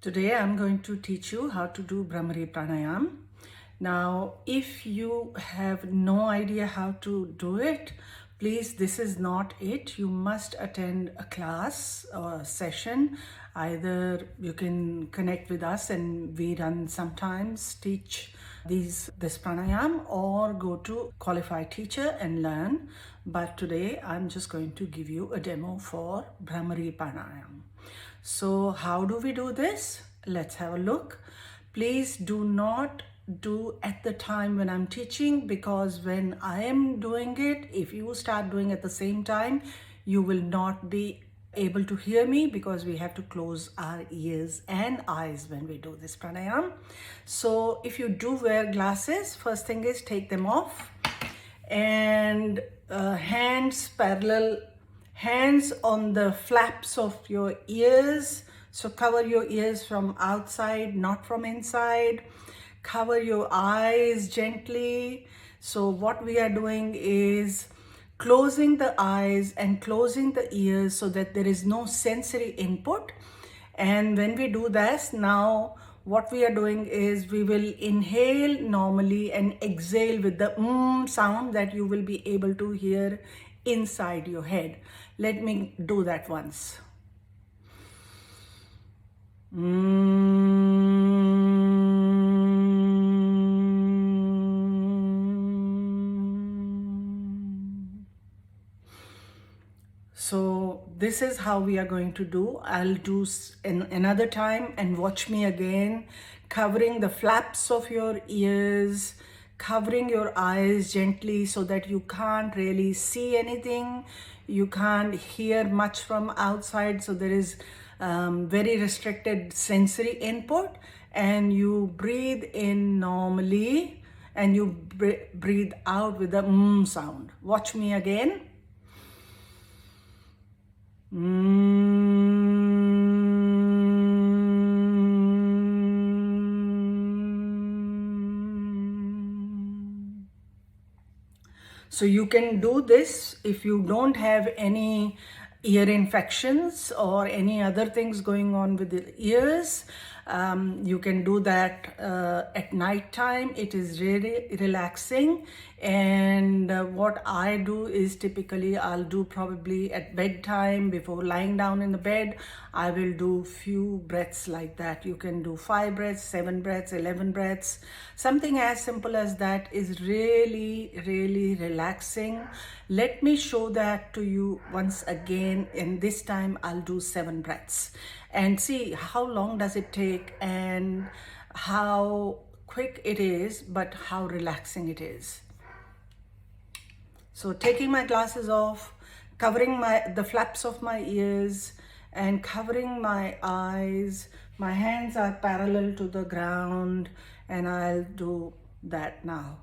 Today I'm going to teach you how to do Bhramari Pranayama. Now, if you have no idea how to do it, please, this is not it. You must attend a class or a session. Either you can connect with us and we run sometimes teach this pranayam, or go to qualified teacher and learn. But today I'm just going to give you a demo for Bhramari Pranayama. So how do we do this? Let's have a look. Please do not do at the time when I'm teaching, because when I am doing it, if you start doing at the same time, you will not be able to hear me, because we have to close our ears and eyes when we do this pranayam. So if you do wear glasses, first thing is take them off, and hands parallel, hands on the flaps of your ears. So cover your ears from outside, not from inside. Cover your eyes gently. So what we are doing is closing the eyes and closing the ears so that there is no sensory input. And when we do this, now what we are doing is we will inhale normally and exhale with the sound that you will be able to hear inside your head. Let me do that once. So this is how we are going to do. I'll do another time, and watch me again, covering the flaps of your ears, covering your eyes gently so that you can't really see anything. You can't hear much from outside, so there is very restricted sensory input. And you breathe in normally and you breathe out with the sound. Watch me again. So you can do this if you don't have any ear infections or any other things going on with the ears. You can do that at night time. It is really relaxing. And what I do is typically I'll do probably at bedtime, before lying down in the bed, I will do few breaths like that. You can do 5 breaths, 7 breaths, 11 breaths. Something as simple as that is really, really relaxing. Let me show that to you once again, and this time I'll do 7 breaths and see how long does it take and how quick it is, but how relaxing it is. So taking my glasses off, covering the flaps of my ears and covering my eyes. My hands are parallel to the ground, and I'll do that now.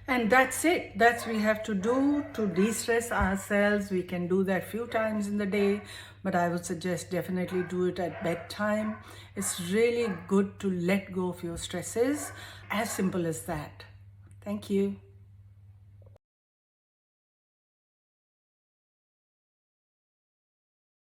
And that's it. That's we have to do to de-stress ourselves. We can do that few times in the day, but I would suggest definitely do it at bedtime. It's really good to let go of your stresses. As simple as that. Thank you.